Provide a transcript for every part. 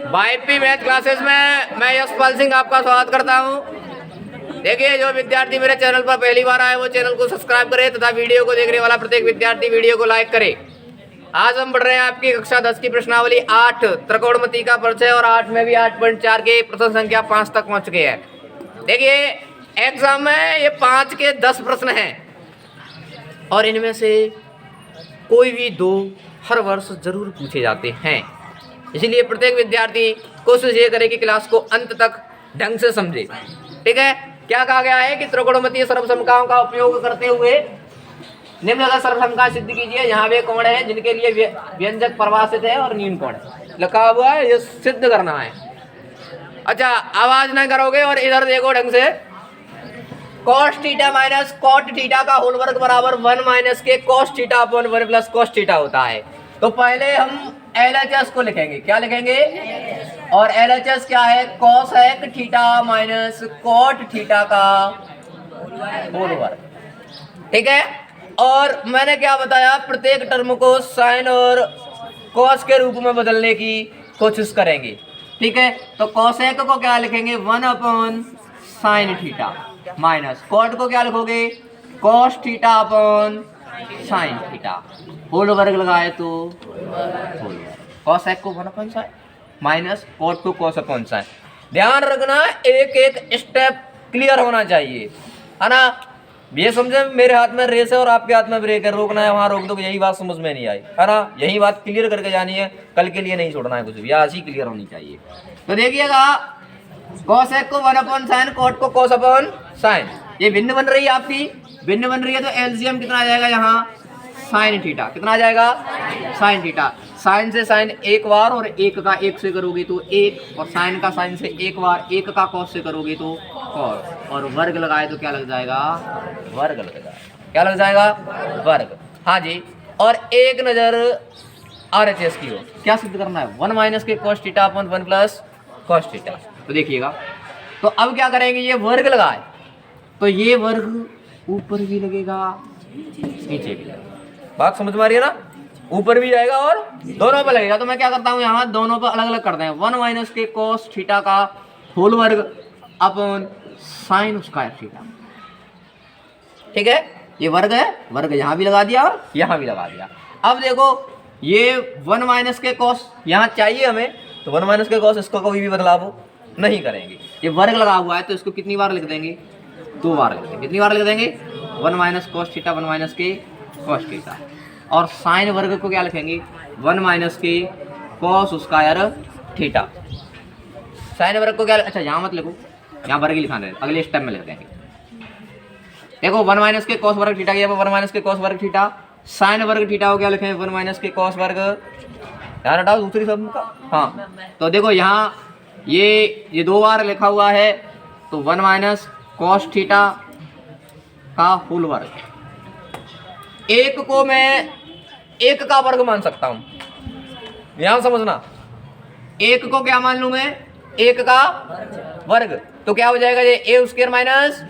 YP math classes में मैं यशपाल सिंह आपका स्वागत करता हूं। देखिए, जो विद्यार्थी मेरे चैनल पर पहली बार आए वो चैनल को सब्सक्राइब करे तथा वीडियो को देखने वाला प्रत्येक विद्यार्थी वीडियो को लाइक करे। आज हम पढ़ रहे हैं आपकी कक्षा 10 की प्रश्नावली 8 त्रिकोणमिति का परिचय, और 8 में भी 8.4 के प्रश्न संख्या 5 तक पहुंच गए हैं। देखिए, एग्जाम में ये 5 के 10 प्रश्न हैं और इनमें से कोई भी 2 हर वर्ष जरूर पूछे जाते हैं। इसीलिए प्रत्येक विद्यार्थी कोशिश ये करे कि क्लास को अंत तक ढंग से समझे। ठीक है, क्या कहा गया है कि त्रिकोणमितीय सर्वसमताओं का उपयोग करते हुए निम्नलिखित सर्वसमता सिद्ध कीजिए। यहाँ वे कोण हैं जिनके लिए व्यंजक परिभाषित है और न्यून कोण लिखा हुआ है, ये सिद्ध करना है। अच्छा, आवाज नहीं करोगे और इधर देखो ढंग से। cos theta minus cot theta का होल वर्ग बराबर 1 माइनस के cos theta upon 1 plus cos theta होता है। तो पहले हम LHS को लिखेंगे। क्या लिखेंगे? और LHS क्या है? cosec theta minus cot theta का होल वर्ग। ठीक है, और मैंने क्या बताया, प्रत्येक टर्म को साइन और cos के रूप में बदलने की कोशिश करेंगे। ठीक है, तो cosec को क्या लिखेंगे? 1 upon sine theta minus cot को क्या लिखोगे? cos theta upon sine theta. Whole वर्ग लगाए तो होल वर्ग। cosec को 1 अपॉन साइन माइनस cot को cos अपॉन साइन। ध्यान रखना, एक एक स्टेप क्लियर होना चाहिए, है ना। ये समझे, मेरे हाथ में रेस है और आपके हाथ में ब्रेक है, रोकना है वहां रोक दो। यही बात समझ में नहीं आई, है ना। यही बात क्लियर करके जानी है, कल के लिए नहीं छोड़ना है कुछ भी, आज ही क्लियर होनी चाहिए। तो देखिएगा, cosec को 1 अपॉन साइन, cot को cos अपॉन साइन। ये भिन्न बन रही है आपकी, भिन्न बन रही है, तो एलसीएम कितना आ जाएगा यहाँ? Sine theta. कितना आ जाएगा? Sine theta. साइन से साइन एक बार और एक का एक से करोगे तो एक, और साइन का साइन से एक बार, एक का कॉस से करोगे तो कॉस, और वर्ग लगाए तो क्या लग जाएगा? वर्ग लग जाएगा। क्या लग जाएगा? वर्ग। हाँ जी, और एक नजर RHS की हो। क्या सिद्ध करना है? 1 माइनस के cos theta upon 1 plus cos theta. तो देखिएगा, तो अब क्या करेंगे? ये वर्ग लगाए तो ये वर्ग ऊपर भी लगेगा नीचे भी लगेगा। बात समझ में आ रही है ना? ऊपर भी जाएगा और दोनों पर लगेगा। तो मैं क्या करता हूँ, यहाँ दोनों पर अलग अलग करते हैं। 1 माइनस के cos थीटा का होल वर्ग अपॉन साइन स्क्वायर थीटा। ठीक है, ये वर्ग है, वर्ग यहाँ भी लगा दिया और यहाँ भी लगा दिया। अब देखो, ये 1 माइनस के cos यहाँ चाहिए हमें, तो 1 माइनस के cos इसको कभी भी बदलाव नहीं करेंगे। ये वर्ग लगा हुआ है तो इसको कितनी बार लिख देंगे? 2 बार लिख देंगे। कितनी बार लिख देंगे? 1 माइनस cos थीटा 1 माइनस के cos थीटा। और साइन वर्ग को क्या लिखेंगे? 1 माइनस के cos स्क्वायर थीटा। साइन वर्ग को क्या, अच्छा यहाँ मत लिखो, यहाँ वर्ग ही लिखाना है, अगले स्टेप में लिख देंगे। देखो, 1 माइनस के cos वर्ग थीटा, 1 माइनस के cos वर्ग थीटा। साइन वर्ग थीटा को क्या लिखें? 1 माइनस के cos वर्ग। ध्यान हटाओ दूसरी शब्द का। हाँ, तो देखो यहाँ ये 2 बार लिखा हुआ है, तो 1 माइनस cos थीटा का होल वर्ग। एक को मैं एक का वर्ग मान सकता हूं, यहां समझना। एक को क्या मान लूं मैं? एक का वर्ग। तो क्या हो जाएगा? ये ए स्क्वायर माइनस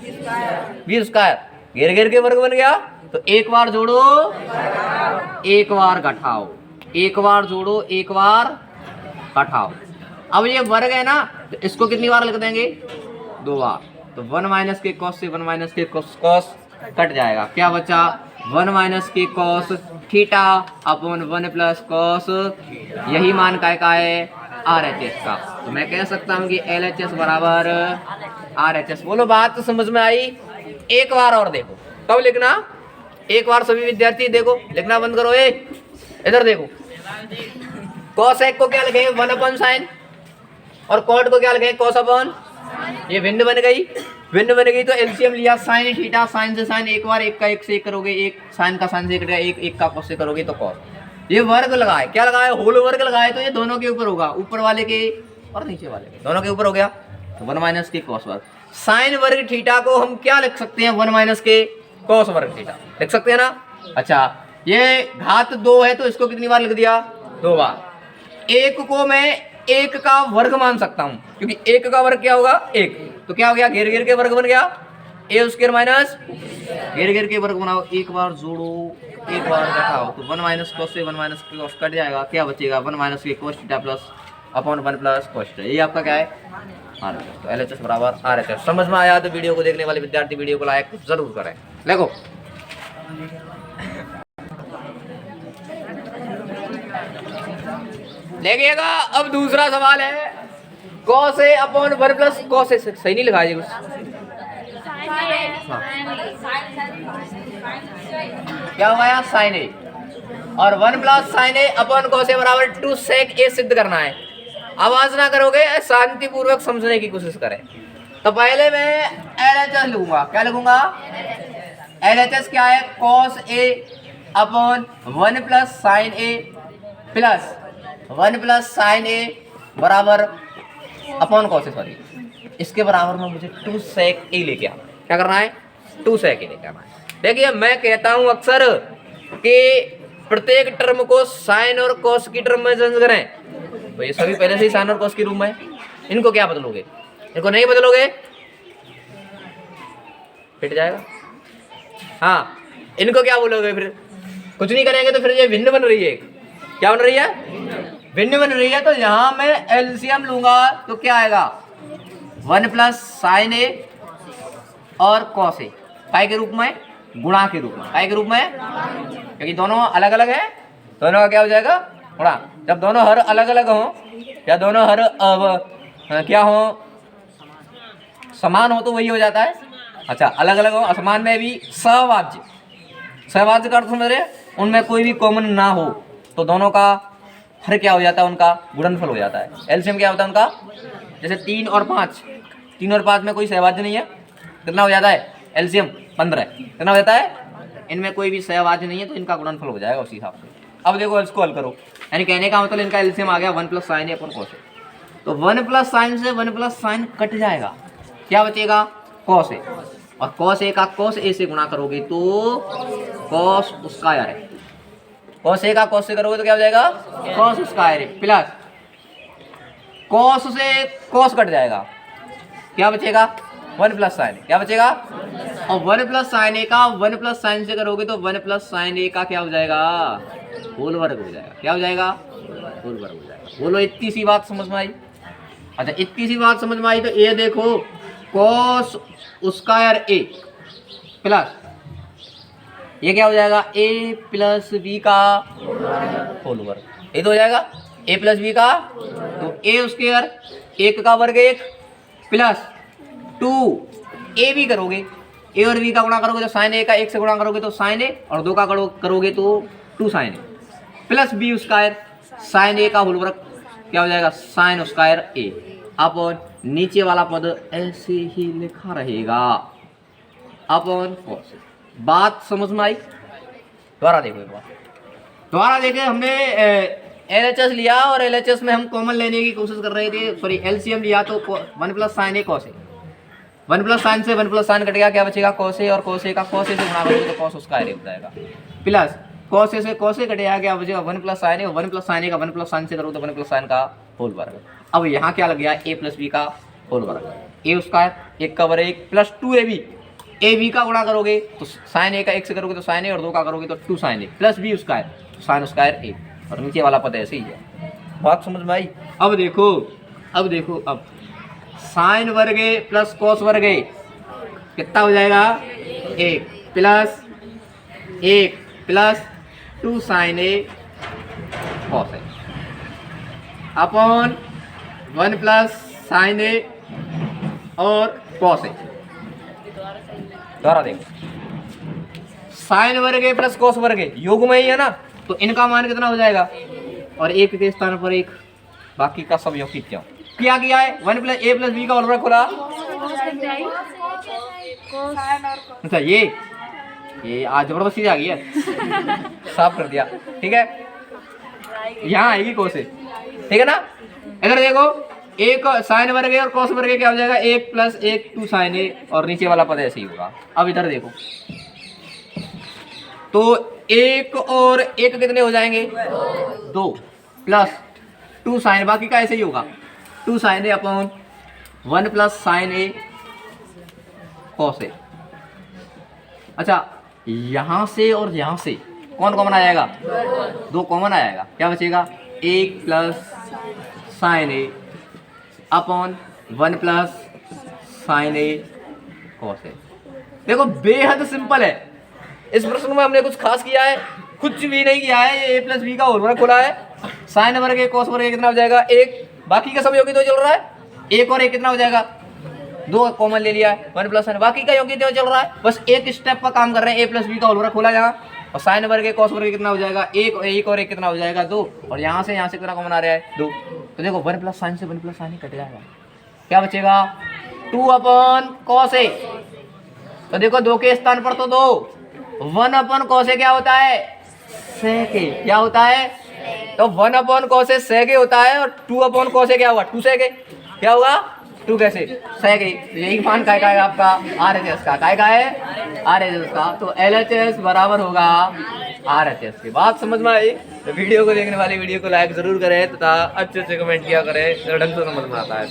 बी स्क्वायर, घेर घेर के वर्ग बन गया। तो एक बार जोड़ो, एक बार घटाओ, एक बार जोड़ो, एक बार घटाओ। अब ये वर्ग है ना, तो इसको कितनी बार लिख देंगे? 2 बार। तो 1 माइनस के cos से 1 माइनस के cos कट जाएगा। क्या बचा? 1 माइनस के cos theta upon 1 plus cos, यही मान का है? RHS का। तो मैं कह सकता हूँ कि LHS बराबर RHS। बोलो, बात तो समझ में आई? एक बार और देखो, कब लिखना? एक बार सभी विद्यार्थी देखो, लिखना बंद करो। इधर देखो, cosec को क्या लिखेंगे? 1 अपॉन साइन, और cot को क्या लिखेंगे? cos upon. ये भिन्न बन गई, भिन्न बन गई तो एलसीएम लिया साइन थीटा। साइन से साइन एक बार, एक का एक से एक करोगे, एक साइन का साइन से एक, एक का cos से करोगे तो cos। ये वर्ग लगाए, क्या लगाए? होल वर्ग लगाए, तो ये दोनों के ऊपर होगा, ऊपर वाले के और नीचे वाले के, दोनों के ऊपर हो गया। तो 1 माइनस के cos वर्ग। साइन वर्ग थीटा को हम क्या लिख सकते हैं? 1 माइनस के cos वर्ग थीटा लिख सकते हैं ना। अच्छा, ये घात 2 है तो इसको कितनी बार लिख दिया? 2 बार। एक को मैं एक का वर्ग मान सकता हूं, क्योंकि एक का वर्ग क्या होगा? 1। तो क्या हो गया? घेर घेर के वर्ग बन गया, ए स्क्वायर माइनस घेर घेर के वर्ग बनाओ, एक बार जोड़ो एक बार घटाओ, तो 1 माइनस कॉस से 1 माइनस कॉस कट जाएगा, क्या बचेगा 1 माइनस के cos theta plus upon 1 plus cos theta. ये आपका क्या है RHS। तो LHS बराबर RHS। समझ में आया तो वीडियो को देखने वाले विद्यार्थी वीडियो को लाइक जरूर करें। देखो देखिएगा, अब दूसरा सवाल है cos a upon 1 plus cos a। सही नहीं लिखा है कुछ, क्या हुआ यार sin a और 1 plus sin a upon cos a बराबर 2 sec a सिद्ध करना है। आवाज ना करोगे, शांति पूर्वक समझने की कोशिश करें। तो पहले मैं LHS लूंगा, क्या लिखूंगा LHS क्या है cos a upon 1 plus sin a plus 1 plus sin a बराबर अपॉन cos a, सॉरी इसके बराबर में मुझे 2 sec a लेके आना। क्या करना है 2 sec a लेके आना है। देखिए मैं कहता हूं अक्सर कि प्रत्येक टर्म को साइन और cos की टर्म में चेंज करें, तो ये सभी पहले से ही साइन और cos की रूप में, इनको क्या बदलोगे, इनको नहीं बदलोगे फिट जाएगा। हाँ इनको क्या बोलोगे, फिर कुछ नहीं करेंगे तो फिर ये भिन्न बन रही है, क्या बन रही है भिन्न बन रही है। तो यहाँ मैं एलसीएम लूंगा तो क्या आएगा 1 प्लस साइन ए और cos ए, काय के रूप में गुणा के रूप में, काय के रूप में, क्योंकि दोनों अलग अलग है, दोनों का क्या हो जाएगा गुणा। जब दोनों हर अलग अलग हो या दोनों हर क्या हो समान हो तो वही हो जाता है। अच्छा अलग अलग हो, असमान में भी सहवाज्य, सहवाज्य का अर्थ समझ रहे, उनमें कोई भी कॉमन ना हो तो दोनों का हर क्या हो जाता है, उनका गुणनफल हो जाता है। एलसीएम क्या होता है उनका, जैसे 3 और 5, 3 और 5 में कोई सहवाज्य नहीं है, कितना हो जाता है एलसीएम 15, कितना हो जाता है, इनमें कोई भी सहवाज्य नहीं है तो इनका गुणनफल हो जाएगा उसी हिसाब से। अब देखो इसको हल करो, यानी कहने का मतलब इनका एलसीएम आ गया 1 प्लस साइन ए अपॉन cos ए। तो 1 प्लस साइन से 1 प्लस साइन कट जाएगा, क्या बचेगा cos ए, और cos ए का cos ए से गुणा करोगे तो cos स्क्वायर है, cos ए का cos से करोगे तो क्या हो जाएगा cos स्क्वायर है, प्लस cos से cos कट जाएगा, क्या बचेगा 1 प्लस साइन ए, क्या बचेगा, और 1 प्लस साइन ए का 1 प्लस साइन से करोगे तो 1 प्लस साइन ए का क्या हो जाएगा होल वर्ग हो जाएगा, क्या हो जाएगा होल वर्ग हो जाएगा। बोलो इतनी सी बात समझ में आई। अच्छा इतनी सी बात समझ में आई तो ये देखो cos स्क्वायर ए प्लस ये क्या हो जाएगा a प्लस बी का होल वर्ग, ये तो हो जाएगा a प्लस बी का, तो a स्क्वायर 1 का वर्ग 1 प्लस 2 a भी करोगे, a और b का गुणा करोगे तो साइन a का 1 से गुणा करोगे तो साइन a, और 2 का करोगे तो 2 sine a plus B square sine a का होल वर्ग, क्या हो जाएगा साइन स्क्वायर a अपॉन नीचे वाला पद ऐसे ही लिखा रहेगा अपॉन cos। बात समझ में आई। दोबारा देखो एक बार, दोबारा देखे, हमने LHS लिया और LHS में हम कॉमन लेने की कोशिश कर रहे थे, सॉरी LCM लिया तो 1 प्लस साइन ए cos ए, 1 प्लस साइन से 1 प्लस साइन कट गया, क्या बचेगा cos ए, और cos ए का cos ए से गुणा करोगे तो cos स्क्वायर हो जाएगा, प्लस cos ए से cos ए कटेगा, क्या बचेगा 1 प्लस साइन ए, 1 प्लस साइन ए का 1 प्लस साइन से करो तो 1 प्लस साइन का होल वर्ग। अब यहाँ क्या लग गया a प्लस बी का होल वर्ग, a स्क्वायर 1 का वर्ग 1 प्लस 2ab, ए बी का गुणा करोगे तो साइन ए का 1 से करोगे तो साइन ए, और 2 का करोगे तो 2 sine A plus B square sine square A, और नीचे वाला पद ऐसे ही है। बात समझ में आई। अब देखो अब साइन वर्ग ए प्लस कॉस वर्ग ए कितना हो जाएगा 1 plus 2 sine A cos A upon 1 plus sign ए और कॉस ए। दोबारा देखो साइन वर्ग ए प्लस कॉस वर्ग ए योग में ही है ना, तो इनका मान कितना हो जाएगा, और 1 के स्थान पर 1, बाकी का सब योग क्यों क्या किया है 1 प्लस ए प्लस बी का होल वर्ग खोला। अच्छा ये आज जबरदस्ती आ गई है साफ कर दिया, ठीक है यहाँ आएगी cos ए, ठीक है ना। इधर देखो एक साइन वर्ग है और cos वर्ग क्या हो जाएगा 1 प्लस 1 2 साइन ए, और नीचे वाला पद ऐसे ही होगा। अब इधर देखो तो 1 और 1 कितने हो जाएंगे 2 प्लस 2 साइन, बाकी का ऐसे ही होगा 2 साइन ए अपॉन 1 प्लस साइन ए cos ए, अच्छा, यहाँ से और यहाँ से कौन कॉमन आ जाएगा? 2 कॉमन आ जाएगा। क्या बचेगा? 1 plus sign A upon 1 plus sign A cos A. देखो बेहद सिंपल है। इस प्रश्न में हमने कुछ खास किया है? कुछ भी नहीं किया है। ये a प्लस बी का होल वर्ग खोला है, साइन वर्ग ए कॉस वर्ग ए कितना हो जाएगा? 1। बाकी का सब योगी तो चल रहा है, 1 और 1 कितना हो जाएगा? 2 कॉमन ले लिया है, 1 प्लस साइन। बाकी का योगी तो चल रहा है, बस एक स्टेप पर काम कर रहे हैं। a प्लस बी का होल वर्ग खोला यहाँ, और साइन वर्ग ए कॉस वर्ग ए कितना हो जाएगा? 1 और 1 कितना हो जाएगा? 2। और यहाँ से कितना कॉमन आ रहा है? 2। तो देखो 1 प्लस साइन से 1 प्लस साइन ही कट जाएगा। क्या बचेगा? 2 अपॉन कॉस ए। तो देखो 2 के स्थान पर तो 2, 1 अपॉन कॉस ए क्या होता है? सेक ए। क्या होता है? तो 1 अपॉन कॉस ए सेक ए होता है, और 2 अपॉन कॉस ए क्या होगा? 2 सेक ए। क्या होगा? 2 कैसे? सेक ए। यही मान काय का है आपका? RHS का। काय का है? RHS का। तो LHS बराबर होगा RHS की। बात समझ में आई? तो वीडियो को देखने वाले वीडियो को लाइक जरूर करें तथा अच्छे से कमेंट किया करें, ढंग से समझ में आता है।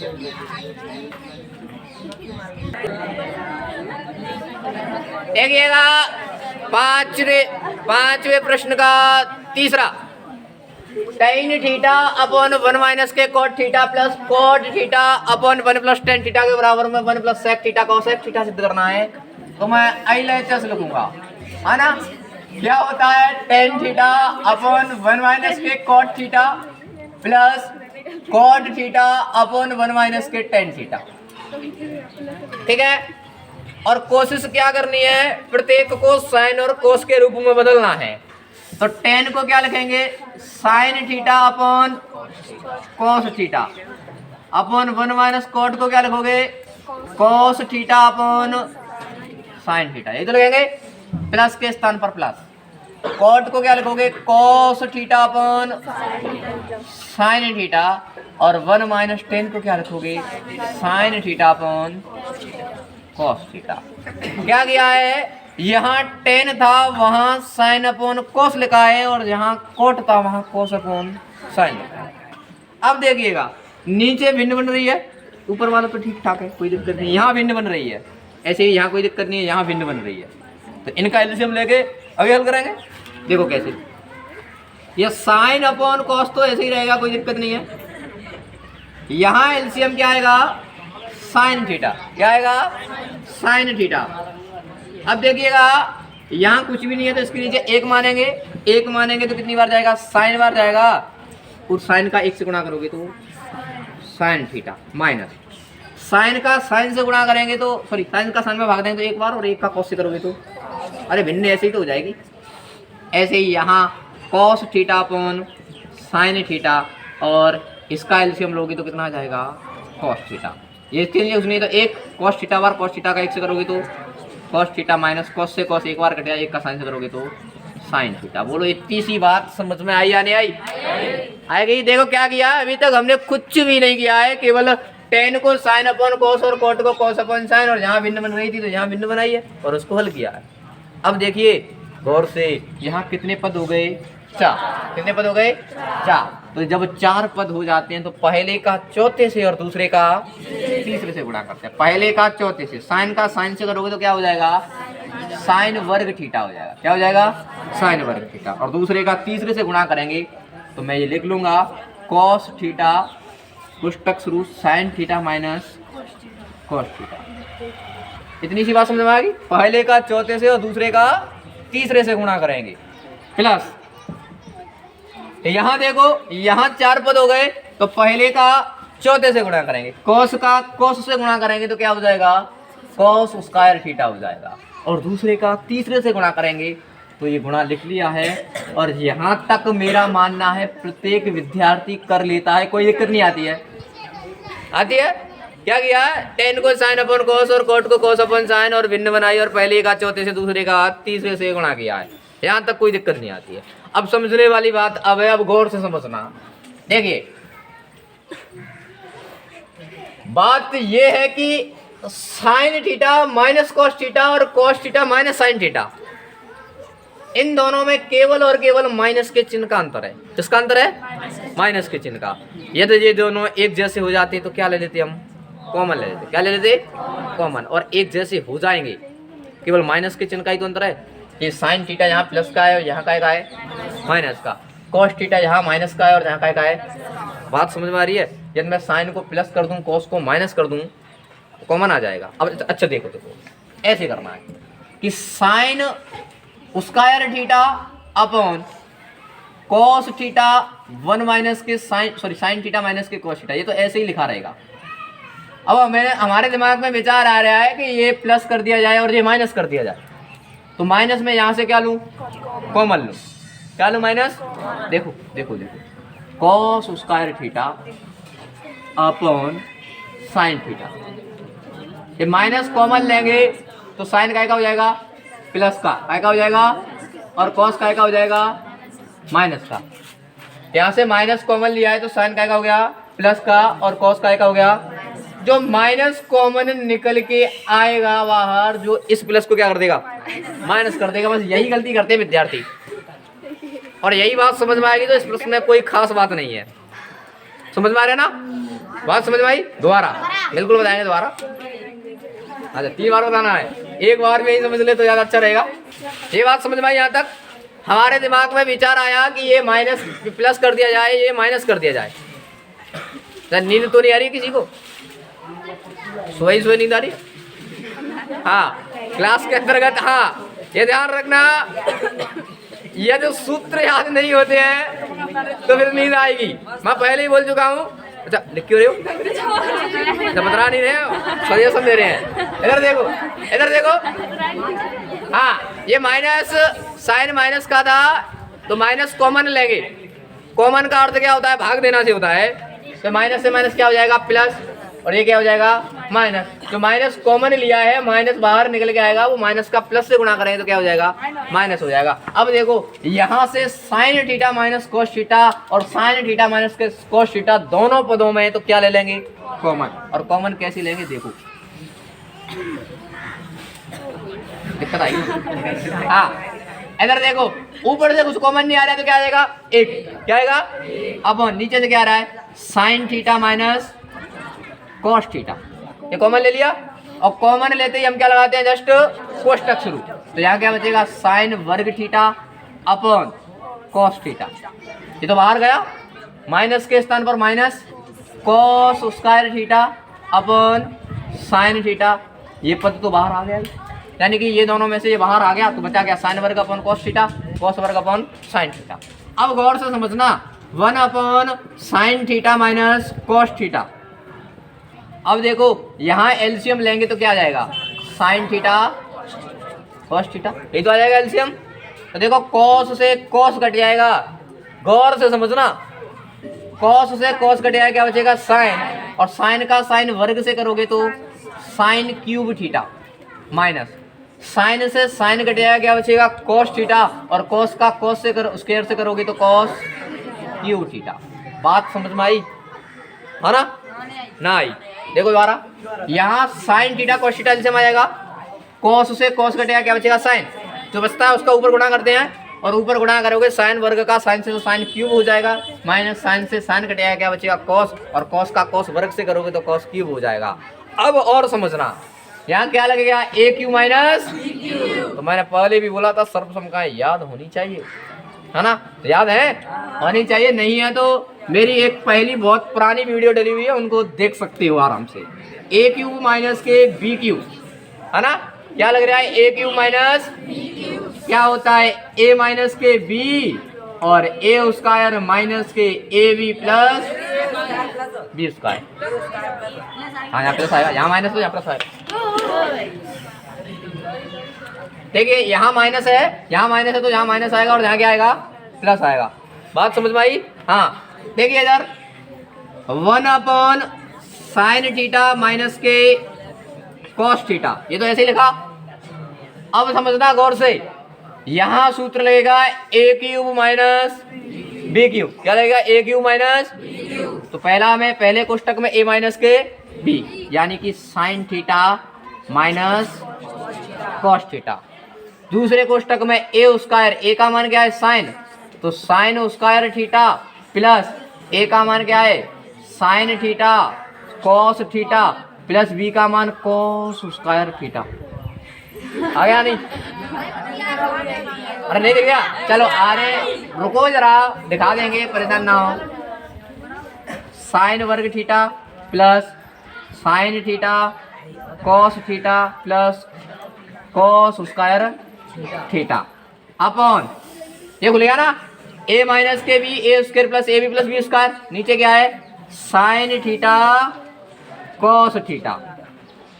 देखिएगा पांचवें प्रश्न का तीसरा, टेन थीटा अपॉन 1 माइनस के cot theta plus cot theta upon 1 plus tan theta के बराबर में 1 plus sec theta cosec theta सिद्ध करना है। तो मैं LHS लिखूंगा, है ना? क्या होता है? टेन थीटा अपॉन 1 माइनस के cot theta plus cot theta upon 1 minus के टेन थीटा। ठीक है। और कोशिश क्या करनी है? प्रत्येक को साइन और कोस के रूप में बदलना है। तो टेन को क्या लिखेंगे? Sine theta upon cos theta upon 1 minus cot को क्या लिखोगे? Cos theta upon sine theta. ये तो लिखेंगे, प्लस के स्थान पर प्लस। कॉट को क्या लिखोगे? Cos theta upon sine theta, और 1 माइनस टेन को क्या लिखोगे? Sign theta upon cos theta. क्या किया है? यहाँ टेन था, वहाँ साइन अपॉन कोस लिखा है, और यहाँ कोट था, वहाँ कोस अपॉन साइन लिखा है। अब देखिएगा, नीचे भिन्न बन रही है, ऊपर वाला तो ठीक ठाक है, कोई दिक्कत नहीं। यहाँ भिन्न बन रही है, ऐसे ही यहाँ कोई दिक्कत नहीं है, यहाँ भिन्न बन रही है। तो इनका एलसीएम लेके अभी हल करेंगे। देखो कैसे, ये साइन अपॉन कॉस तो ऐसे ही रहेगा, कोई दिक्कत नहीं है। यहाँ एलसीएम क्या आएगा? Sine theta. क्या आएगा? Sine theta. अब देखिएगा, यहाँ कुछ भी नहीं है तो इसके नीचे 1 मानेंगे। 1 मानेंगे तो कितनी बार जाएगा? साइन बार जाएगा। और साइन का 1 से गुणा करोगे तो साइन थीटा माइनस साइन का साइन से गुणा करेंगे तो सॉरी साइन का साइन में भाग देंगे तो 1 बार, और 1 का कॉस से करोगे तो अरे भिन्न ऐसे ही तो हो जाएगी। ऐसे ही यहाँ cos theta upon sine theta, और इसका एलसीएम लोगे तो कितना आ जाएगा? Cos theta. ये इसके लिए उसने तो 1 कॉस थीटा बार कॉस थीटा का 1 से करोगे तो कॉस थीटा माइनस कॉस से कॉस 1 बार कटेगा, 1 का साइन से करोगे तो साइन थीटा। बोलो इतनी सी बात समझ में आई या नहीं आई? आएगी। देखो क्या किया, अभी तक हमने कुछ भी नहीं किया है, केवल टेन को साइन अपॉन कॉस और कॉट को कॉस अपॉन साइन, और जहाँ भिन्न बन रही थी तो यहाँ भिन्न बनाई है और उसको हल किया है। अब देखिए गौर से, यहाँ कितने पद हो गए? 4। कितने पद हो गए? 4। तो जब 4 पद हो जाते हैं तो पहले का चौथे से और दूसरे का तीसरे से गुणा करते हैं। पहले का चौथे से, साइन का साइन से करोगे तो क्या हो जाएगा? साइन वर्ग थीटा हो जाएगा। क्या हो जाएगा? साइन वर्ग थीटा। और दूसरे का तीसरे से गुणा करेंगे तो मैं ये लिख लूंगा कॉस थीटा पुस्तक शुरू sign theta minus cos theta. इतनी सी बात समझ में आ गई? पहले का चौथे से और दूसरे का तीसरे से गुणा करेंगे प्लस, यहाँ देखो यहाँ 4 पद हो गए तो पहले का चौथे से गुणा करेंगे, कॉस का कॉस से गुणा करेंगे तो क्या हो जाएगा? कॉस स्क्वायर थीटा हो जाएगा। और दूसरे का तीसरे से गुणा करेंगे तो ये गुणा लिख लिया है। और यहाँ तक मेरा मानना है प्रत्येक विद्यार्थी कर लेता है, कोई दिक्कत नहीं आती है। आती है? क्या किया? टेन को साइन अपॉन कॉस और कॉट को कॉस अपॉन साइन, और भिन्न बनाई और पहले का चौथे से दूसरे का तीसरे से गुणा किया है। यहाँ तक कोई दिक्कत नहीं आती है। अब समझने वाली बात अब है, अब गौर से समझना। देखिए बात ये है कि sine theta minus cos theta और cos theta minus sine theta, इन दोनों में केवल और केवल माइनस के चिन्ह का अंतर है। किसका अंतर है? माइनस के चिन्ह का। यदि ये दोनों एक जैसे हो जाते तो क्या ले लेते हम? कॉमन ले लेते। क्या ले लेते? कॉमन। और एक जैसे हो जाएंगे केवल माइनस के चिन्ह का ही तो अंतर है कि साइन थीटा यहाँ प्लस का है और यहाँ का है माइनस का, कॉस थीटा यहाँ माइनस का है और यहाँ का है। बात समझ में आ रही है? यदि मैं साइन को प्लस कर दूँ, कॉस को माइनस कर दूँ, कॉमन आ जाएगा। अब अच्छा देखो ऐसे करना है कि sign square theta upon cos theta 1 minus के साइन थीटा माइनस के कॉस थीटा, ये तो ऐसे ही लिखा रहेगा। अब हमारे दिमाग में विचार आ रहा है कि ये प्लस कर दिया जाए और ये माइनस कर दिया जाए, तो माइनस में यहाँ से क्या लूँ, कॉमन लूँ। क्या लूँ माइनस? देखो देखो देखो, cos square theta upon sine theta, ये माइनस कॉमन लेंगे तो साइन का हो जाएगा प्लस का हो जाएगा और कॉस का हो जाएगा माइनस का। यहाँ से माइनस कॉमन लिया है तो साइन का हो गया प्लस का और कॉस का हो गया। जो माइनस कॉमन निकल के आएगा बाहर, जो इस प्लस को क्या कर देगा, माइनस कर देगा। बस यही गलती करते हैं विद्यार्थी, और यही बात समझ में आएगी तो इस प्रश्न में कोई खास बात नहीं है। समझ में आ रहा है ना? बात समझ में आई? दोबारा बिल्कुल बताएंगे दोबारा। अच्छा 3 बार बताना है, एक बार में ही समझ ले तो ज़्यादा अच्छा रहेगा। ये बात समझ में आई? यहाँ तक हमारे दिमाग में विचार आया कि ये माइनस प्लस कर दिया जाए, ये माइनस कर दिया जाए। नींद तो नहीं आ रही किसी को? सोई नींद आ रही है? हाँ, क्लास के अंतर्गत हाँ ये ध्यान रखना, यदि सूत्र याद नहीं होते हैं तो फिर नींद आएगी। मैं पहले ही बोल चुका हूँ। अच्छा लिख क्यों रहे हो? अच्छा बता नहीं रहे हो, सजेशन दे रहे हैं। इधर देखो, इधर देखो। हाँ, ये माइनस साइन माइनस का था तो माइनस कॉमन लेंगे। कॉमन का अर्थ क्या होता है? भाग देना से होता है। तो माइनस से माइनस क्या हो जाएगा? प्लस, और ये क्या हो जाएगा? माइनस। जो माइनस कॉमन लिया है, माइनस बाहर निकल के आएगा, वो माइनस का प्लस से गुणा करेंगे तो क्या हो जाएगा? माइनस हो जाएगा। अब देखो यहाँ से sign theta minus cos theta और साइन थीटा माइनस के कॉस थीटा दोनों पदों में तो क्या ले लेंगे? कॉमन। और कॉमन कैसे लेंगे देखो, दिक्कत आई? हाँ इधर देखो, ऊपर से कुछ कॉमन नहीं आ रहा है तो क्या आ जाएगा? एक। क्या आएगा? अब नीचे से क्या आ रहा है? Sine theta minus cos theta, ये कॉमन ले लिया। और कॉमन लेते ही हम क्या लगाते हैं? जस्ट कोष्टक शुरू। तो यहाँ क्या बचेगा? साइन वर्ग थीटा अपॉन कॉस थीटा, ये तो बाहर गया। माइनस के स्थान पर minus cos square theta upon sine theta, ये पद तो बाहर आ गया। यानी कि ये दोनों में से ये बाहर आ गया तो बचा क्या? साइन वर्ग अपॉन कॉस थीटा, कॉस वर्ग अपॉन साइन थीटा। अब गौर से समझना, 1 upon sine theta minus cos theta. अब देखो यहाँ एलसीएम लेंगे तो क्या आ जाएगा? साइन थीटा कॉस थीटा, ये तो आ जाएगा एलसीएम। तो देखो कॉस से कॉस कट जाएगा, गौर से समझना। कॉस से कॉस कट जाएगा, क्या बचेगा? साइन, और साइन का साइन वर्ग से करोगे तो sine cube theta minus sine से साइन कट जाएगा, क्या बचेगा? कॉस थीटा, और कॉस का कॉस से स्क्वायर से करोगे तो कॉस क्यूब थीटा। बात समझ में आई? है ना आई? देखो दोबारा, यहाँ साइन थीटा कॉस थीटा से आ जाएगा, कॉस से कॉस कटेगा, क्या बचेगा? साइन। जो बचता है उसका ऊपर गुणा करते हैं, और ऊपर गुणा करोगे साइन वर्ग का साइन से तो साइन क्यूब हो जाएगा, माइनस साइन से साइन कटेगा, क्या बचेगा? कॉस, और कॉस का कॉस वर्ग से करोगे तो कॉस क्यूब हो जाएगा। अब और समझना, यहाँ क्या लगेगा? ए क्यू माइनस, तो मैंने पहले भी बोला था सर्वसमकाएं याद होनी चाहिए, है ना? तो याद है, होनी चाहिए। नहीं है तो मेरी एक पहली बहुत पुरानी वीडियो डली हुई है, उनको देख सकते हो आराम से। ए क्यूब माइनस के बी क्यूब, है ना? क्या लग रहा है? ए क्यूब माइनस क्या होता है? ए माइनस के बी, और ए स्क्वायर माइनस के A B plus B square. हाँ यहाँ प्लस आएगा, यहाँ माइनस तो यहाँ प्लस आएगा। देखिए यहाँ माइनस है, यहाँ माइनस है तो यहाँ माइनस आएगा, और यहाँ क्या आएगा? प्लस आएगा। बात समझ में आई? हाँ देखिए इधर 1 अपॉन साइन थीटा माइनस के कॉस थीटा, ये तो ऐसे ही लिखा। अब समझना गौर से, यहाँ सूत्र लगेगा ए क्यूब माइनस बी क्यूब। क्या लगेगा? ए क्यूब माइनस, तो पहला में पहले कोष्टक में ए माइनस के बी, यानी कि sine theta minus cos theta. दूसरे कोष्टक में ए स्क्वायर, ए का मान क्या है? साइन, तो sine square theta plus A का मान क्या है? Sine theta cos theta plus B का मान कॉस स्क्वायर थीटा। आ गया नहीं? अरे नहीं दिख गया? चलो अरे रुको जरा, दिखा देंगे, परेशान ना हो। साइन वर्ग theta plus sine theta cos theta plus cos square theta upon, ये खुल गया ना, ए माइनस के B A square plus A B plus B square, नीचे क्या है साइन थीटा कॉस थीटा।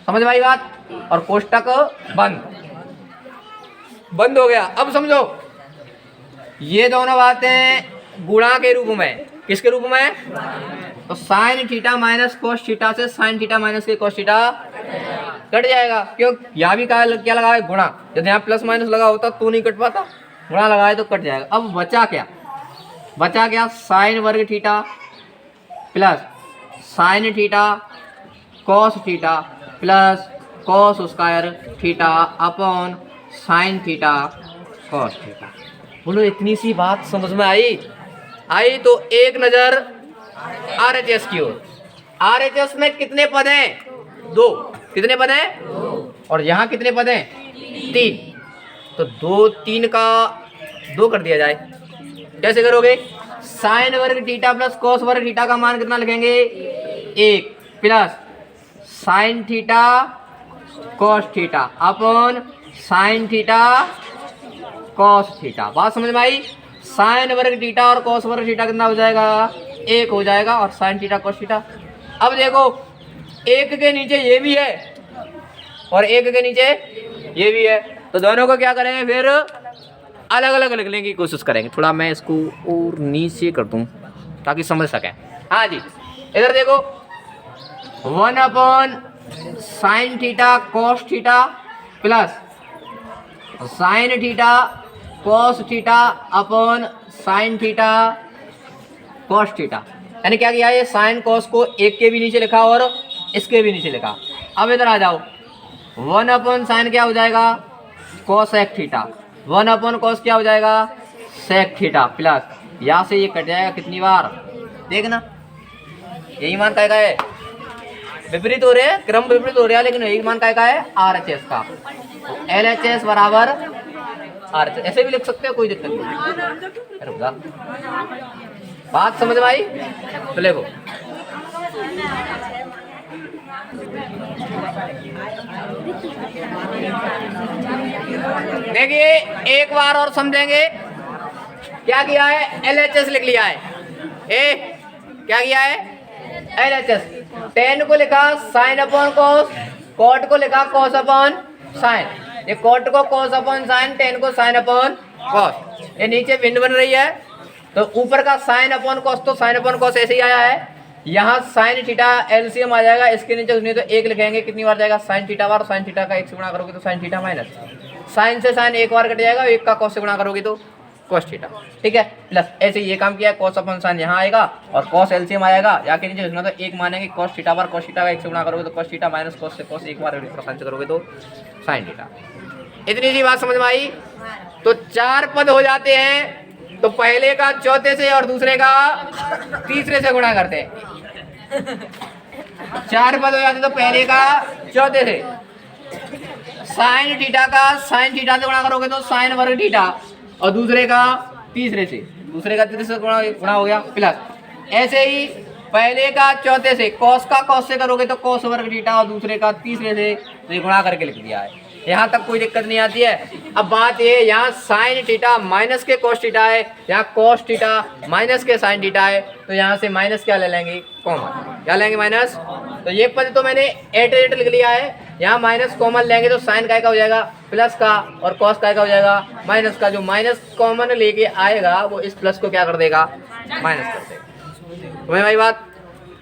समझ में आई बात? और कोष्टक बंद हो गया। अब समझो, ये दोनों बातें गुणा के रूप में, किसके रूप में? तो sine theta minus cos theta से साइन थीटा माइनस के कोस थीटा कट जाएगा। क्यों? यहाँ भी क्या लगा है? गुणा। यदि यहाँ प्लस माइनस लगा होता तो नहीं कट पाता, गुणा लगाए तो कट जाएगा। अब बचा क्या? बचा क्या? साइन वर्ग theta plus sine theta cos theta plus cos square theta upon sine theta cos theta. बोलो इतनी सी बात समझ में आई? आई तो एक नजर RHS की ओर। RHS में कितने पद हैं? 2। कितने पद हैं? और यहाँ कितने पद हैं? 3। तो 2 3 का 2 कर दिया जाए। कैसे करोगे? साइन वर्ग थीटा प्लस कॉस वर्ग थीटा का मान कितना लिखेंगे? 1 plus sine theta cos theta upon sine theta cos theta. बात समझ में आई? साइन वर्ग थीटा और कॉस वर्ग थीटा कितना हो जाएगा? 1 हो जाएगा, और साइन थीटा कॉस थीटा। अब देखो, 1 के नीचे ये भी है और 1 के नीचे ये भी है, तो दोनों को क्या करेंगे? फिर अलग अलग लिखने की कोशिश करेंगे। थोड़ा मैं इसको और नीचे कर दूं ताकि समझ सकें। हाँ जी, इधर देखो, 1 upon sine theta cos theta plus sine theta cos theta upon sine theta cos theta. यानी क्या किया? ये साइन कॉस को 1 के भी नीचे लिखा और इसके भी नीचे लिखा। अब इधर आ जाओ, 1 अपॉन साइन क्या हो जाएगा? Cosec theta. 1 upon cos क्या हो जाएगा? सेक थीटा प्लस, यहाँ से ये कट जाएगा कितनी बार? देखना, यही मान का है, विपरीत हो रहे हैं, क्रम विपरीत हो रहा है, लेकिन यही मान का है RHS का। LHS बराबर RHS, ऐसे भी लिख सकते हो, कोई दिक्कत नहीं। रुक जा, बात समझ में आई? तो देखो, देखिए एक बार और समझेंगे। क्या किया है? LHS लिख लिया है। क्या किया है? LHS। टेन को लिखा साइन अपॉन कॉस, कॉट को लिखा कॉस अपॉन साइन। ये कॉट को कॉस अपॉन साइन, टेन को साइन अपॉन कॉस। ये नीचे भिन्न बन रही है, तो ऊपर का साइन अपॉन कॉस तो साइन अपॉन कॉस ऐसे ही आया है। यहाँ साइन थीटा एलसीएम आ जाएगा, इसके नीचे सुनिए तो 1 लिखेंगे, कितनी बार जाएगा? साइन थीटा बार। साइन थीटा का 1 से गुणा करोगे तो साइन थीटा माइनस, साइन से साइन 1 बार कट जाएगा, 1 का कॉस से गुणा करोगे तो कॉस थीटा। ठीक है, प्लस ऐसे ये काम किया, कॉस अपॉन साइन यहाँ आएगा और कॉस एलसीएम आएगा, या के नीचे तो 1 मानेंगे, कॉस थीटा बार कॉस थीटा का 1 से गुणा करोगे तो कॉस थीटा माइनस कॉस से कॉस 1 बार साइन से करोगे तो साइन थीटा। इतनी सी बात समझ में आई? तो 4 पद हो जाते हैं, तो पहले का चौथे से और दूसरे का तीसरे से गुणा करते हैं। 4 पद हो जाते तो पहले का चौथे से, साइन थीटा का साइन थीटा से गुणा करोगे तो साइन वर्ग थीटा, और दूसरे का तीसरे से, दूसरे का तीसरे से गुणा हो गया, प्लस ऐसे ही पहले का चौथे से, कॉस का कॉस से करोगे तो कॉस वर्ग थीटा, और दूसरे का तीसरे से गुणा करके लिख दिया है। यहाँ तक कोई दिक्कत नहीं आती है। अब बात ये, यहाँ साइन थीटा माइनस के कॉस थीटा है, यहाँ कॉस थीटा माइनस के साइन थीटा है, तो यहाँ से माइनस क्या ले लेंगे? कॉमन। क्या लेंगे? माइनस। तो ये पद तो मैंने एट लिख लिया है, यहाँ माइनस कॉमन लेंगे तो साइन का हो जाएगा प्लस का, और कॉस का हो जाएगा माइनस का। जो माइनस कॉमन लेके आएगा वो इस प्लस को क्या कर देगा? माइनस कर देगा। तुम्हें भाई बात?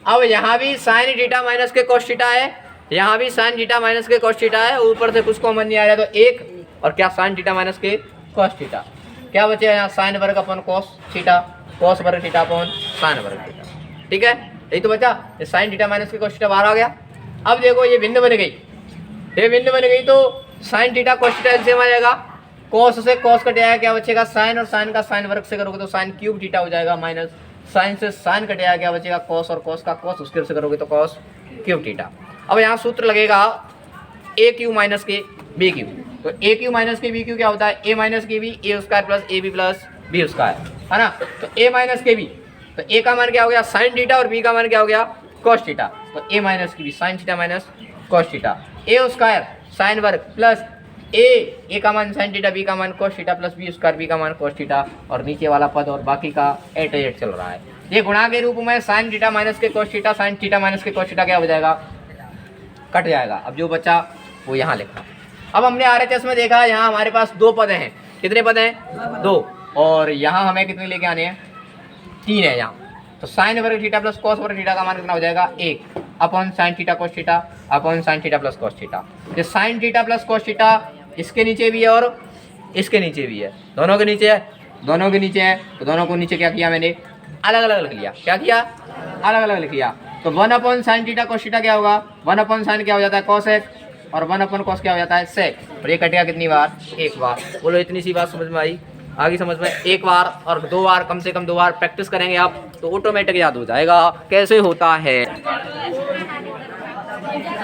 अब यहाँ भी साइन थीटा माइनस के कॉस थीटा है, यहाँ भी साइन थीटा माइनस के कॉस थीटा है, ऊपर से कुछ कॉमन नहीं आ रहा, तो 1 और क्या साइन थीटा माइनस के कॉस थीटा, क्या बचे यहाँ? साइन वर्ग अपन कॉस थीटा, कॉस वर्ग थीटा अपन साइन वर्ग थीटा। ठीक है, यही तो बचा, ये साइन थीटा माइनस के कॉस थीटा बाहर आ गया। अब देखो ये भिन्न बन गई, ये भिन्न बन गई तो sine theta cos theta LCM आ जाएगा, कॉस से कॉस कट जाएगा, क्या बचेगा? साइन, और साइन का साइन वर्ग से करोगे तो साइन क्यूब थीटा हो जाएगा, माइनस साइन से साइन कट जाएगा, क्या बचेगा? कॉस, और कॉस का कॉस उसके से करोगे तो कॉस क्यूब थीटा। अब यहाँ सूत्र लगेगा ए क्यू माइनस के बी क्यू, तो ए क्यू माइनस के बी क्यू क्या होता है, ए माइनस के B A square plus A B plus B square, है ना। तो ए माइनस के बी, तो ए का मान क्या हो गया साइन थीटा और बी का मान क्या हो गया कॉस थीटा। तो ए माइनस के B sine theta minus cos theta, A square sine वर्ग प्लस ए का मान साइन थीटा, बी का मान cos theta plus B square B का मान कॉस थीटा, और नीचे वाला पद और बाकी का एट चल रहा है। ये गुणा के रूप में साइन थीटा माइनस के cos theta, sign theta minus के कॉस थीटा क्या हो जाएगा, कट जाएगा। अब जो बचा वो यहाँ लिखा। अब हमने आरएचएस में देखा यहाँ हमारे पास दो पद हैं, कितने पद हैं, दो, और यहाँ हमें कितने लेके आने हैं, 3 है यहाँ। तो साइन वर्ग थीटा प्लस कॉस वर्ग थीटा का मान कितना हो जाएगा 1 upon sine theta cos theta upon sine theta plus cos theta. ये sine theta plus cos theta इसके नीचे भी है और इसके नीचे भी है, दोनों के नीचे है, दोनों के नीचे है। तो दोनों को नीचे क्या किया मैंने, अलग अलग लिख लिया। क्या किया, अलग अलग लिख लिया। तो 1 upon sine theta cos theta क्या होगा, 1 अपॉन साइन क्या हो जाता है कॉस एक्स, और 1 अपॉन कॉस क्या हो जाता है सेक। और ये कटेगा कितनी बार, एक बार। बोलो इतनी सी बात समझ में आई, आगे समझ में। एक बार और 2 बार, कम से कम 2 बार प्रैक्टिस करेंगे आप तो ऑटोमेटिक याद हो जाएगा कैसे होता है।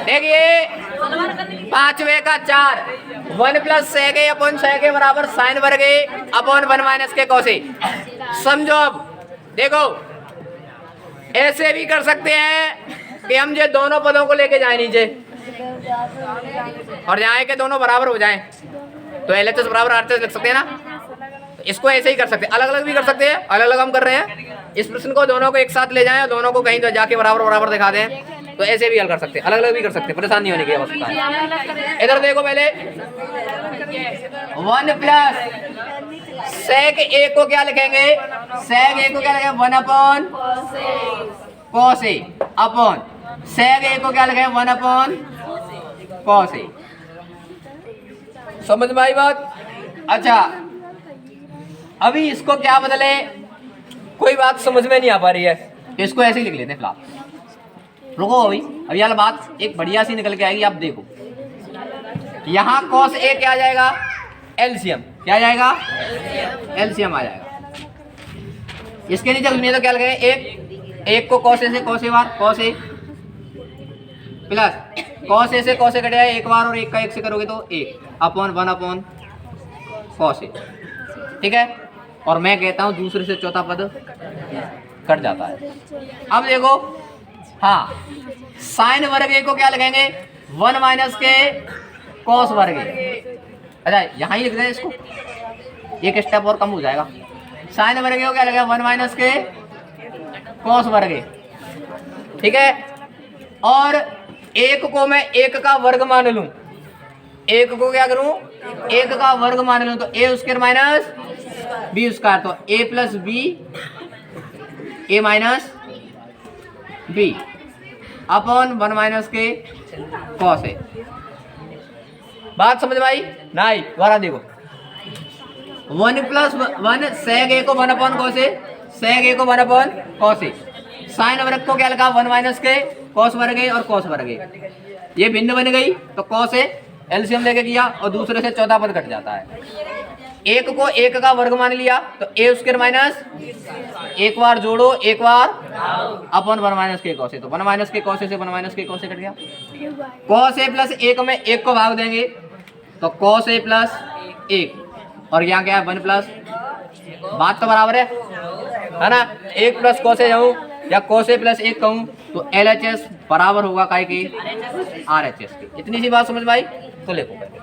देखिए 5वें का 4, 1 प्लस सेक ए अपॉन सेक ए बराबर साइन वर्ग ए अपॉन 1 माइनस के कॉस ए। समझो, अब देखो ऐसे भी कर सकते हैं कि हम ये दोनों पदों को लेके जाए नीचे और जाए के दोनों बराबर हो जाएं, तो एलएचएस बराबर आरएचएस लिख सकते हैं ना। इसको ऐसे ही कर सकते हैं, अलग अलग भी कर सकते हैं, अलग अलग हम कर रहे हैं। इस प्रश्न को दोनों को एक साथ ले जाएं और दोनों को कहीं तो जाके बराबर बराबर दिखा दें, तो ऐसे भी हल कर सकते हैं, अलग अलग भी कर सकते हैं, परेशान नहीं होने की आवश्यकता है। इधर देखो पहले 1 प्लस सेक ए को क्या लिखेंगे, सेक ए को क्या लिखेंगे 1 upon cos A upon sec ए को क्या लिखेंगे 1 अपॉन कॉस ए। समझ में आई बात। अच्छा अभी इसको क्या बदले, कोई बात समझ में नहीं आ पा रही है तो इसको ऐसे ही लिख लेते हैं फिलहाल। रुको अभी यार बात एक बढ़िया सी निकल के आएगी, आप देखो। यहाँ कॉस ए क्या आ जाएगा, एलसीएम क्या आ जाएगा, एलसीएम आ जाएगा। इसके नीचे तो क्या लगेगा, एक को कॉस ए से cos A bar cos A plus cos A से कॉस ए कट जाए एक बार, और एक का एक से करोगे तो 1 अपॉन 1 अपॉन कॉस ए, ठीक है। और मैं कहता हूं दूसरे से चौथा पद कट जाता है। अब देखो, हाँ साइन वर्ग ए को क्या लगेंगे 1 माइनस के कॉस वर्ग ए। अच्छा यहाँ ही लिख दें इसको, एक स्टेप और कम हो जाएगा। साइन वर्ग ए को क्या लगेगा 1 माइनस के कॉस वर्ग ए, ठीक है। और एक को मैं 1 का वर्ग मान लूं, एक को क्या करूं 1 का वर्ग मान लूं, तो A square minus B square, तो ए plus B A minus B upon 1 minus के कॉस ए। बात समझ में आई नहीं, दोबारा देखो 1 प्लस 1 सेक ए को 1 अपॉन कॉस ए, सेक ए को 1 अपॉन कॉस ए। साइन वर्ग को क्या लगा 1 माइनस के कॉस वर्ग ए और कॉस वर्ग ए, ये भिन्न बन गई तो कॉस ए एलसीएम लेके किया और दूसरे से चौथा पद कट जाता है। एक को 1 का वर्ग मान लिया तो ए स्क्वायर माइनस एक बार जोड़ो एक बार अपॉन 1 माइनस के कॉस ए, तो 1 माइनस के कॉस ए से 1 माइनस के कॉस ए कट गया। कॉस ए प्लस 1 में 1 को भाग देंगे तो कॉस ए प्लस 1, और यहाँ क्या है 1 प्लस, बात तो बराबर है ना। 1 प्लस कॉस ए जाऊँ या कॉस ए प्लस 1 कहूँ तो एलएचएस बराबर होगा काय के आरएचएस के। इतनी सी बात समझ में आई तो लिखो पहले।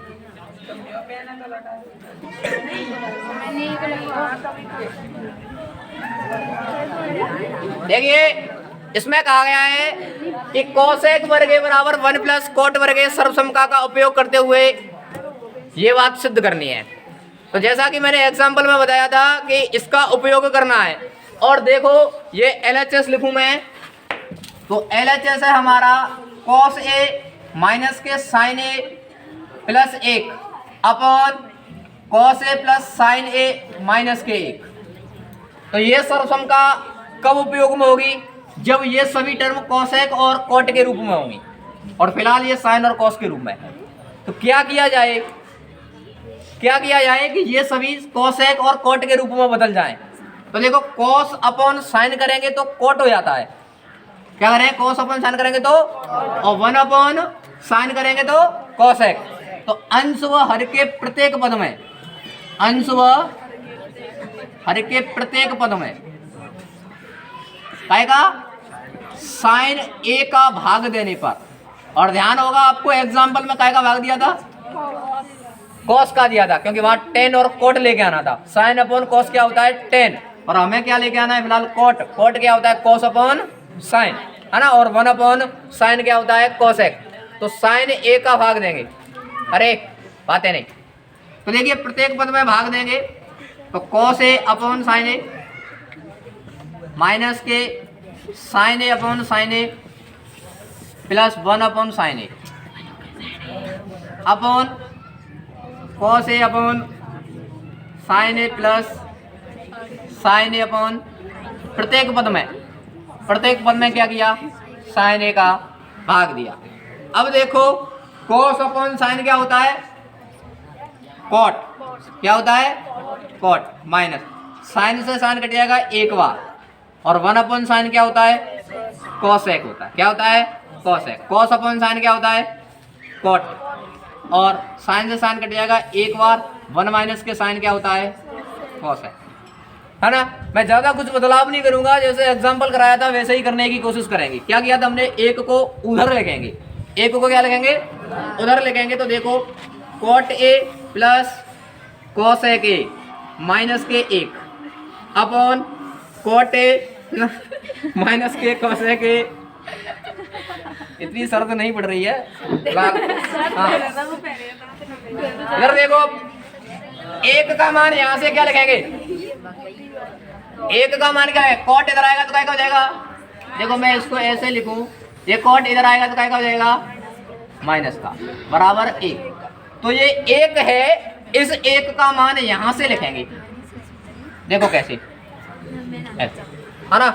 देखिए इसमें कहा गया है कि कोसेक वर्ग ए बराबर 1 प्लस कोट वर्ग ए सर्वसमता का उपयोग करते हुए ये बात सिद्ध करनी है। तो जैसा कि मैंने एग्जाम्पल में बताया था कि इसका उपयोग करना है, और देखो ये एलएचएस लिखूं मैं, तो एलएचएस है हमारा कॉस ए माइनस के sign A plus 1 upon cos A plus sign A minus के 1। तो ये सर्वसमता कब उपयोग में होगी, जब ये सभी टर्म कॉसेक और कॉट के रूप में होंगी, और फिलहाल ये साइन और कॉस के रूप में है। तो क्या किया जाए कि ये सभी कॉसेक और कॉट के रूप में बदल जाएं। तो देखो कॉस अपॉन साइन करेंगे तो कॉट हो जाता है, क्या करें कॉस अपॉन साइन करेंगे तो, और 1 अपॉन साइन करेंगे तो कॉसेक, तो अंश व हर के प्रत्येक पद में, अंश व हर के प्रत्येक पद में आएगा साइन ए का भाग देने पर। और ध्यान होगा आपको एग्जाम्पल में काय का भाग दिया था, कॉस का दिया था, क्योंकि वहां टेन और कोट लेके आना था। साइन अपॉन कॉस क्या होता है, टेन, और हमें क्या लेके आना है फिलहाल, कोट। कोट क्या होता है, कॉस अपॉन साइन, है ना, और 1 अपॉन साइन क्या होता है, कोसेक। तो साइन ए का भाग देंगे, अरे बातें नहीं। तो देखिए प्रत्येक पद में भाग देंगे, तो cos A upon sine A minus के sign A upon sine A plus 1 upon sign A upon cos A upon sine A plus sign A upon प्रत्येक पद में क्या किया, साइन ए का भाग दिया। अब देखो कॉस अपॉन साइन क्या होता है, कॉट, क्या होता है, कॉट, माइनस साइन से साइन कट जाएगा एक बार, और 1 अपॉन साइन क्या होता है, कॉसेक होता है, क्या होता है, कॉसेक। कॉस अपॉन साइन क्या होता है, कॉट, और साइन से साइन कट जाएगा एक बार, 1 माइनस के साइन क्या होता है, कॉसेक, है ना। मैं ज़्यादा कुछ बदलाव नहीं करूंगा, जैसे एग्जाम्पल कराया था वैसे ही करने की कोशिश करेंगे। क्या किया था हमने, एक को उधर लिखेंगे, एक को क्या लिखेंगे, उधर लिखेंगे। तो देखो cot A plus cosec A minus के 1 अपॉन कॉट ए माइनस के कॉसेक ए। इतनी शर्त नहीं पड़ रही है। हाँ। इधर देखो एक का मान यहाँ से क्या लिखेंगे, एक का मान क्या है, कॉट इधर आएगा तो क्या हो जाएगा, देखो मैं इसको ऐसे लिखूं, ये कॉट इधर आएगा तो क्या हो जाएगा, माइनस का, बराबर 1। तो ये 1 है, इस 1 का मान यहाँ से लिखेंगे, देखो कैसे, ऐसे, है ना,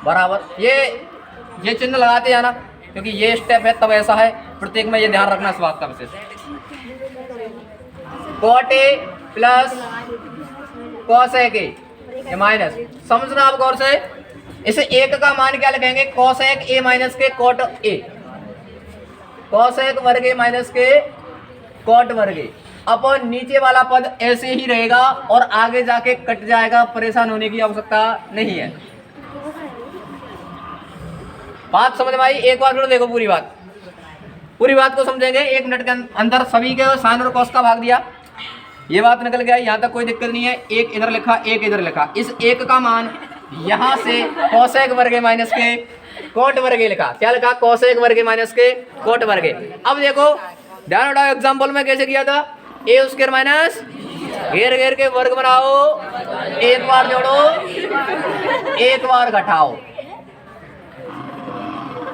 बराबर। ये चिन्ह लगाते जाना, क्योंकि ये स्टेप है तब ऐसा है, प्रत्येक में ये ध्यान रखना इस बात का विशेष। Cot A plus cosec A, ये माइनस, समझना आप गौर से, इसे 1 का मान क्या लिखेंगे, कॉसेक ए माइनस के कॉट ए, कॉसेक वर्ग ए माइनस के कॉट वर्ग ए, अपन नीचे वाला पद ऐसे ही रहेगा और आगे जाके कट जाएगा, परेशान होने की आवश्यकता नहीं है। बात समझ में आई, एक बार फिर देखो पूरी बात को समझेंगे। 1 मिनट के अंदर सभी के साइन और कॉस का भाग दिया, ये बात निकल गया, यहाँ तक कोई दिक्कत नहीं है। 1 इधर लिखा, 1 इधर लिखा, इस 1 का मान यहाँ से कॉसेक वर्ग ए माइनस के कोट वर्ग ए लिखा, क्या लिखा, कॉसेक वर्ग ए माइनस के कोट वर्ग ए। अब देखो ध्यान उठाओ, एग्जाम्पल में कैसे किया था, ए स्क्वायर माइनस घेर घेर के वर्ग बनाओ, एक बार जोड़ो, एक बार घटाओ,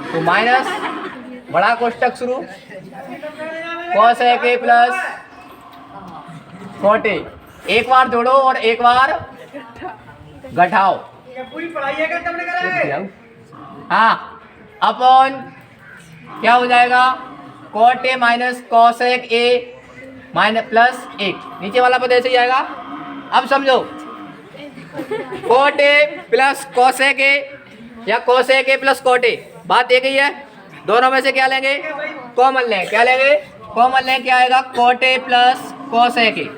तो माइनस बड़ा कोष्टक शुरू, cosec A plus cot A, एक बार जोड़ो और एक बार घटाओ, पूरी पढ़ाई कर, हाँ, अपॉन क्या हो जाएगा, cot A minus cosec A minus plus 1, नीचे वाला पद ऐसे ही आएगा। अब समझो, cot A plus cosec A या cosec A plus cot A, बात एक ही है, दोनों में से क्या लेंगे, कॉमन लें, क्या लेंगे, कॉमन लें, क्या आएगा, cot A plus cosec A,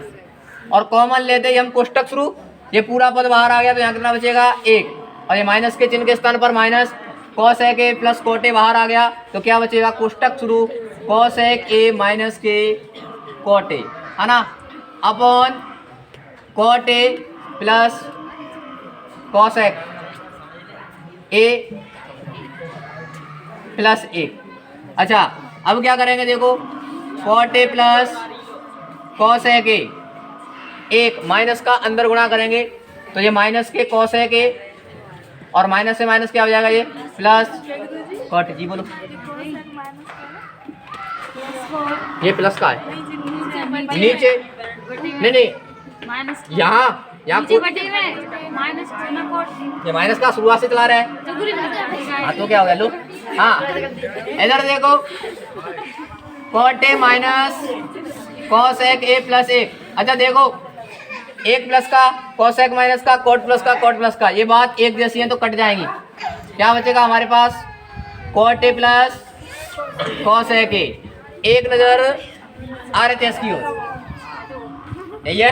और कॉमन लेते ही हम कोष्टक शुरू, ये पूरा पद बाहर आ गया तो यहाँ कितना बचेगा, 1, और ये माइनस के चिन्ह के स्थान पर minus, cosec A plus cot A बाहर आ गया तो क्या बचेगा, कोष्टक शुरू, कॉसेक ए माइनस के कॉट ए, है ना, upon cot A plus cosec A plus 1। अच्छा अब क्या करेंगे, देखो cot A plus cosec A, 1 minus का अंदर गुणा करेंगे तो ये माइनस के कॉसेक ए, और माइनस से माइनस क्या हो जाएगा, ये प्लस कॉट, जी बोलो, ये प्लस का है, नीचे नहीं यहाँ ये माइनस का शुरुआत से चला रहा है, हाँ तो क्या हो गया, लो, हाँ इधर देखो, cot A minus cosec A plus 1। अच्छा देखो, 1 प्लस का कॉसेक माइनस का कॉट प्लस का कॉट प्लस का, ये बात एक जैसी है तो कट जाएंगी, क्या बचेगा हमारे पास, cot A plus cosec A एक नजर RHS की ओर, यही है।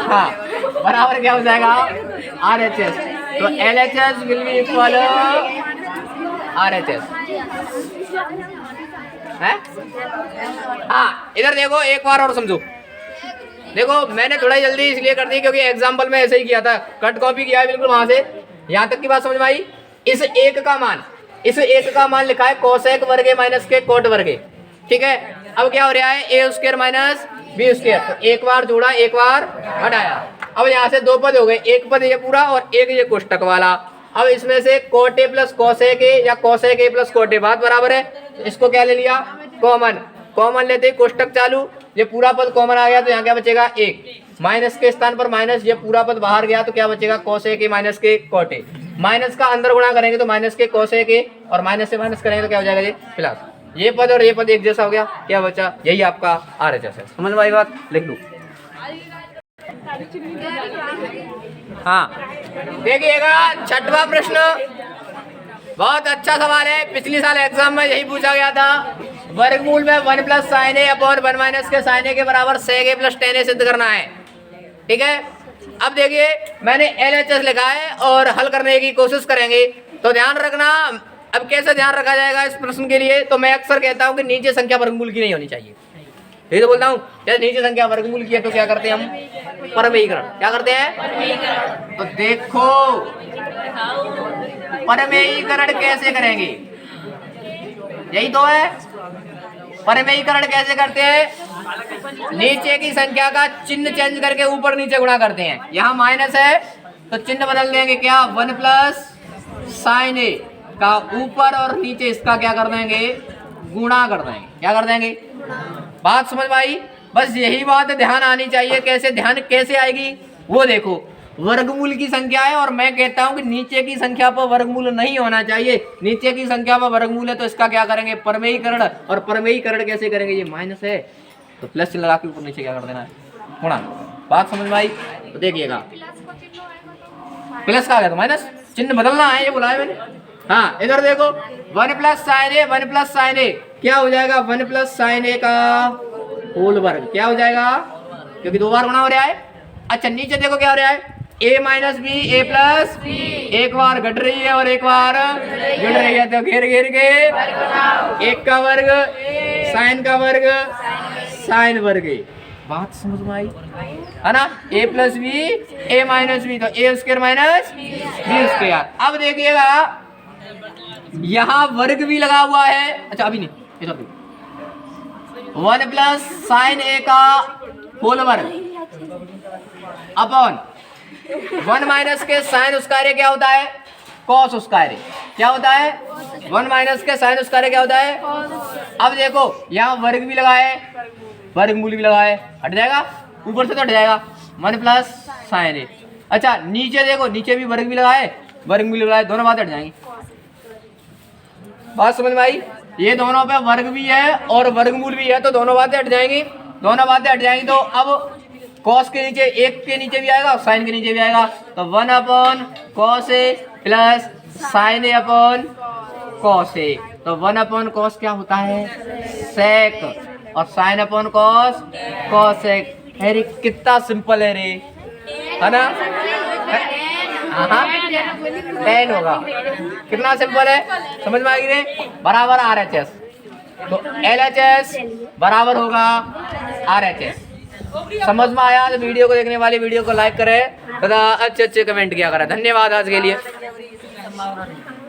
हाँ, बराबर क्या हो जाएगा RHS, तो LHS will be equal RHS है। हाँ, इधर देखो एक बार और समझो। देखो मैंने थोड़ा जल्दी इसलिए कर दी क्योंकि एग्जाम्पल में ऐसे ही किया था, कट कॉपी किया है बिल्कुल वहां से यहाँ तक की बात समझ में आई। इस एक का मान लिखा है कोसेक वर्गे माइनस के कोट वर्गे, ठीक है। अब क्या हो रहा है ए स्क्वायर माइनस बी स्क्वायर, तो एक बार जोड़ा एक बार हटाया। अब यहाँ से दो पद हो गए, एक पद ये पूरा और एक ये कोष्टक वाला। अब इसमें से cot A plus cosec A या cosec A plus cot A बात बराबर है, इसको क्या ले लिया कॉमन लेते ही कोष्टक चालू, ये पूरा पद कॉमन आ गया तो यहाँ क्या बचेगा एक, माइनस के स्थान पर माइनस, ये पूरा पद बाहर गया तो क्या बचेगा कोसेक ए माइनस के कोट ए, माइनस का अंदर गुणा करेंगे तो माइनस के कोसेक ए और माइनस से माइनस करेंगे तो क्या हो जाएगा जी प्लस, ये पद और ये पद एक जैसा हो गया, क्या बचा यही आपका RHS है। समझ में आई बात, लिख लूं। हाँ देखिएगा छठवां प्रश्न बहुत अच्छा सवाल है, पिछली साल एग्जाम में यही पूछा गया था। वर्गमूल में 1 प्लस साइन ए अपॉन 1 माइनस के साइन ए के बराबर सेक ए प्लस टेन ए सिद्ध करना है, ठीक है। अब देखिए मैंने LHS लिखा है और हल करने की कोशिश करेंगे, तो ध्यान रखना। अब कैसे ध्यान रखा जाएगा इस प्रश्न के लिए, तो मैं अक्सर कहता हूँ कि नीचे संख्या वर्गमूल की नहीं होनी चाहिए, यही तो बोलता हूँ। जब नीचे संख्या वर्गमूल की है तो क्या करते हैं हम परमेयीकरण, क्या करते हैं, तो देखो परमेयीकरण कैसे करेंगे, यही तो है। परमेयीकरण कैसे करते हैं, नीचे की संख्या का चिन्ह चेंज करके ऊपर नीचे गुणा करते हैं। यहाँ माइनस है तो चिन्ह बदल देंगे, क्या 1 प्लस साइन ए का ऊपर और नीचे इसका क्या कर देंगे गुणा कर देंगे, क्या कर देंगे। बात समझ में आई, बस यही बात ध्यान आनी चाहिए। कैसे आएगी वो देखो, वर्गमूल की संख्या है और मैं कहता हूं कि नीचे की संख्या पर वर्गमूल नहीं होना चाहिए, नीचे की संख्या पर वर्गमूल है तो इसका क्या करेंगे परमेयीकरण, और परमेयीकरण कैसे करेंगे, ये माइनस है तो प्लस लगा के ऊपर नीचे क्या कर देना है गुणा। बात समझ में आई, तो देखिएगा प्लस का आ गया तो माइनस, चिन्ह बदलना है ये बोला है मैंने। हाँ इधर देखो 1 प्लस साइन ए क्या हो जाएगा 1 प्लस साइन ए का होल वर्ग, क्या हो जाएगा क्योंकि दो बार गुणा हो रहा है। अच्छा नीचे देखो क्या हो रहा है a minus B A plus B, एक बार घट रही है और एक बार जुड़ रही है, तो घेर के एक का वर्ग साइन का वर्ग साइन वर्ग। बात समझ में आई है ना, a plus B A minus B, तो A square minus B square. अब देखिएगा यहाँ वर्ग भी लगा हुआ है, अच्छा अभी नहीं, 1 प्लस साइन ए का होल वर्ग अपॉन 1 माइनस के साइन उसका कार्य क्या होता है कॉस उसका कार्य क्या होता है, 1 माइनस के साइन उसका कार्य क्या होता है। अब देखो यहाँ वर्ग भी लगा है वर्गमूल भी लगा है, हट जाएगा ऊपर से तो हट जाएगा 1 प्लस साइन ए। अच्छा नीचे देखो, नीचे भी वर्ग भी लगा है वर्गमूल भी लगा है, दोनों बातें हट जाएंगी। बात समझ में आई, ये दोनों पे वर्ग भी है और वर्गमूल भी है तो दोनों बातें हट जाएंगी, तो अब कॉस के नीचे एक के नीचे भी आएगा और साइन के नीचे भी आएगा, तो 1 upon cos A plus sign A upon cos A, तो 1 अपॉन कॉस क्या होता है सेक और साइन अपॉन कॉस कॉसेक। अरे कितना सिंपल है रे, है ना, टेन होगा, कितना सिंपल है, समझ में आएगी रे। बराबर RHS, तो LHS बराबर होगा RHS। समझ में आया तो वीडियो को देखने वाले वीडियो को लाइक करें तथा अच्छे कमेंट किया करें। धन्यवाद आज के लिए।